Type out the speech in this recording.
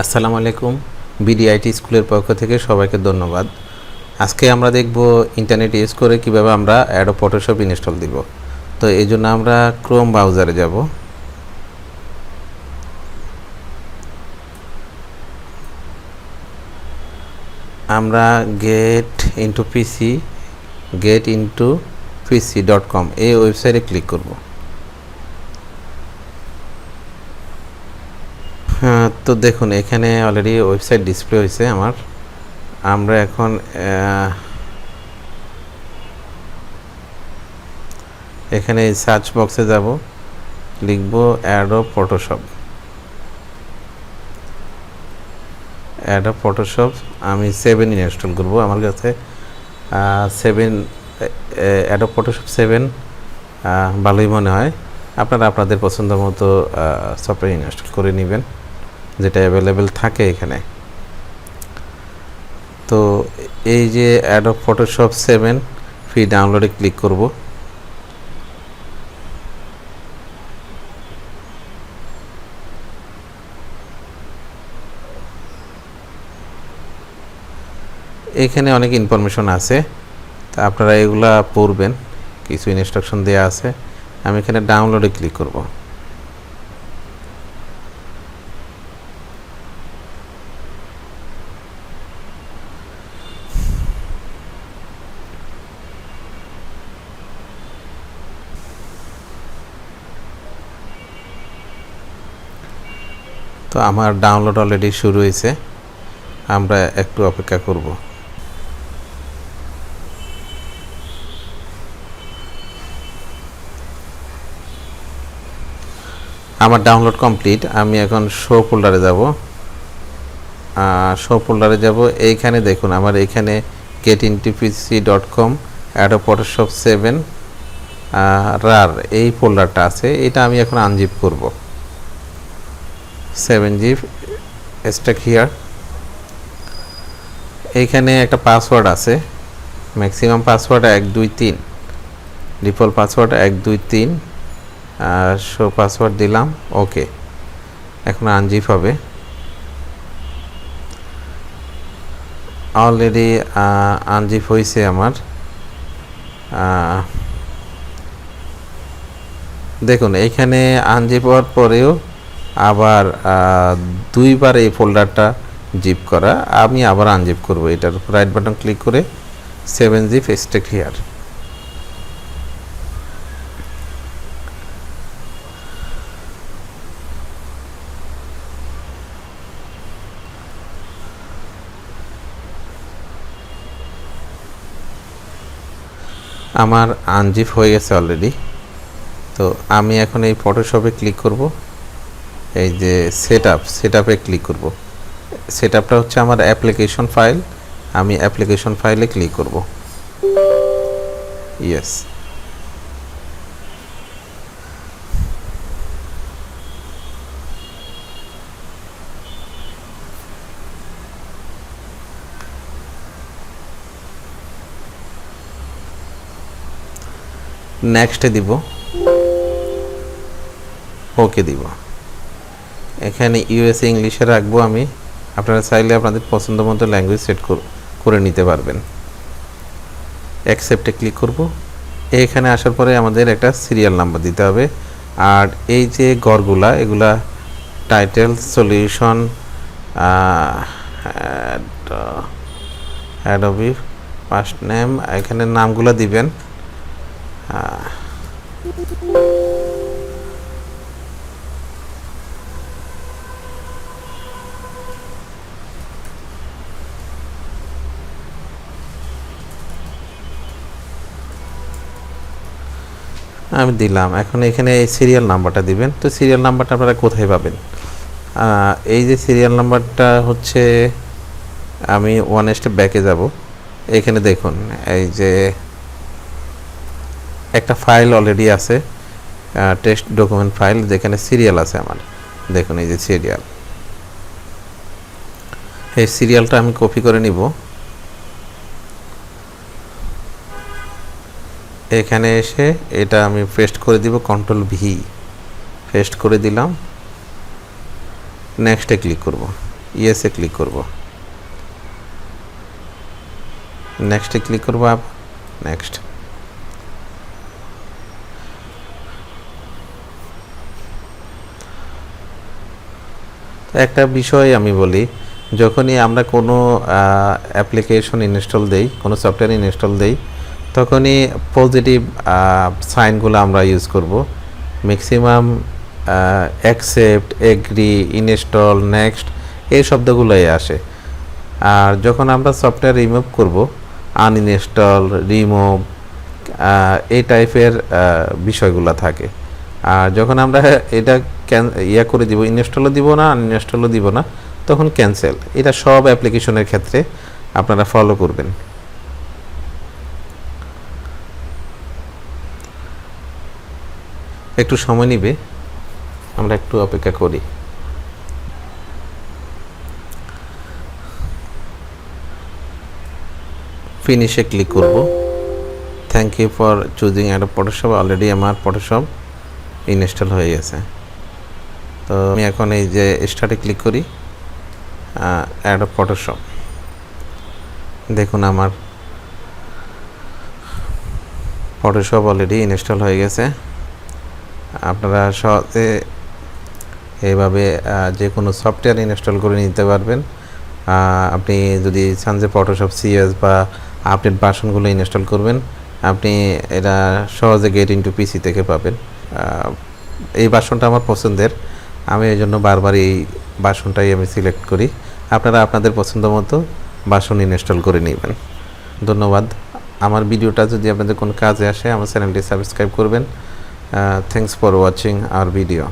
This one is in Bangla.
আসসালামু আলাইকুম। বিডিআইটি স্কুলের পক্ষ থেকে সবাইকে ধন্যবাদ। আজকে আমরা দেখব ইন্টারনেট ইউজ করে কিভাবে আমরা অ্যাডোব ফটোশপ ইনস্টল দিব। তো এই জন্য আমরা ক্রোম ব্রাউজারে যাব। আমরা getintoPC.com এই ওয়েবসাইটে ক্লিক করব। তো দেখুন এখানে অলরেডি ওয়েবসাইট ডিসপ্লে হয়েছে আমার। আমরা এখন এখানে সার্চ বক্সে যাব, লিখব অ্যাডোব ফটোশপ। আমি 7 ইনস্টল করব। আমার কাছে 7 অ্যাডোব ফটোশপ 7 ভালোই মনে হয়। আপনারা আপনাদের পছন্দ মতো সফটওয়্যার ইনস্টল করে নেবেন, যেটা অ্যাভেলেবেল থাকে এখানে। তো এই যে অ্যাডোব ফটোশপ 7 ফ্রি ডাউনলোডে ক্লিক করব। এখানে অনেক ইনফরমেশন আছে, তা আপনারা এগুলা পড়বেন, কিছু ইনস্ট্রাকশন দেওয়া আছে। আমি এখানে ডাউনলোডে ক্লিক করব। তো আমার ডাউনলোড অলরেডি শুরু হয়েছে, আমরা একটু অপেক্ষা করব। আমার ডাউনলোড কমপ্লিট। আমি এখন শো ফোল্ডারে যাব। এইখানে দেখুন আমার এইখানে getintoPC.com অ্যাডোব ফটোশপ 7 রার এই ফোল্ডারটা আছে। এটা আমি এখন আনজিপ করব। 7 জিপ স্ট্যাক হিয়ার। এইখানে একটা পাসওয়ার্ড আছে, maximum password 123, default password 123, show password দিলাম, ওকে। এখন আনজিপ হবে। অলরেডি আনজিপ হয়েছে আমার। দেখুন এইখানে আনজিপ হওয়ার পরেও আবার দুইবার এই ফোল্ডারটা জিপ করা। আমি আবার আনজিপ করব। এটার রাইট বাটন ক্লিক করে 7 জিপ স্ট্যাক হিয়ার। আমার আনজিপ হয়ে গেছে অলরেডি। তো আমি এখন এই ফটোশপে ক্লিক করব। এই যে সেটআপে ক্লিক করব। সেটআপটা হচ্ছে আমার অ্যাপ্লিকেশন ফাইল। আমি অ্যাপ্লিকেশন ফাইলে ক্লিক করব। ইয়েস। নেক্সটে দিব, ওকে দিব। এখানে ইউএসএ ইংলিশে রাখবো আমি। আপনারা চাইলে আপনাদের পছন্দ মতো ল্যাঙ্গুয়েজ সেট করে নিতে পারবেন। অ্যাকসেপ্টে ক্লিক করব। এখানে আসার পরে আমাদের একটা সিরিয়াল নাম্বার দিতে হবে। আর এই যে ঘরগুলা, এগুলা title, solution, Adobe first name, এখানে নামগুলো দিবেন। আমি দিলাম। এখন এখানে এই সিরিয়াল নাম্বারটা দিবেন। তো সিরিয়াল নাম্বারটা আপনারা কোথায় পাবেন? এই যে সিরিয়াল নাম্বারটা হচ্ছে, আমি ওয়ান স্টেপ ব্যাকে যাব। এখানে দেখুন এই যে একটা ফাইল অলরেডি আছে, টেক্সট ডকুমেন্ট ফাইল, যেখানে সিরিয়াল আছে আমার। দেখুন এই যে সিরিয়াল, এই সিরিয়ালটা আমি কপি করে নিব। এখানে এসে এটা আমি পেস্ট করে দিব, কন্ট্রোল ভি, পেস্ট করে দিলাম। নেক্সটে ক্লিক করব। ইয়েসে ক্লিক করব, নেক্সটে ক্লিক করব, নেক্সট। একটা বিষয় আমি বলি, যখনই আমরা কোনো অ্যাপ্লিকেশন ইনস্টল দেই, কোনো সফটওয়্যার ইনস্টল দেই, তখনই পজিটিভ সাইনগুলো আমরা ইউজ করব। Maximum accept, agree, install, next এই শব্দগুলোই আসে। আর যখন আমরা সফটওয়্যার রিমুভ করব, আনইনস্টল, রিমুভ, এই টাইপের বিষয়গুলো থাকে। আর যখন আমরা এটা করে দিব, ইনস্টলও দিব না, আনইনস্টলও দিব না, তখন ক্যান্সেল। এটা সব অ্যাপ্লিকেশনের ক্ষেত্রে আপনারা ফলো করবেন। একটু সময় নিবে, আমরা একটু অপেক্ষা করি। ফিনিশে ক্লিক করব। Thank you for choosing Adobe Photoshop. Already আমার ফটোশপ ইনস্টল হয়ে গেছে। তো আমি এখন এই যে স্টার্টে ক্লিক করি, অ্যাডোব ফটোশপ। দেখুন আমার ফটোশপ অলরেডি ইনস্টল হয়ে গেছে। আপনারা সহজে এইভাবে যে কোনো সফটওয়্যার ইনস্টল করে নিতে পারবেন। আপনি যদি চান যে ফটোশপ সিএস বা আপডেট ভার্সনগুলো ইনস্টল করবেন, আপনি এটা সহজে গেট ইনটু পিসি থেকে পাবেন। এই ভার্সনটা আমার পছন্দের, আমি এই জন্য বারবার এই ভার্সনটাই আমি সিলেক্ট করি। আপনারা আপনাদের পছন্দ মতো ভার্সন ইনস্টল করে নেবেন। ধন্যবাদ। আমার ভিডিওটা যদি আপনাদের কোনো কাজে আসে, আমার চ্যানেলটি সাবস্ক্রাইব করবেন। Thanks for watching hour video.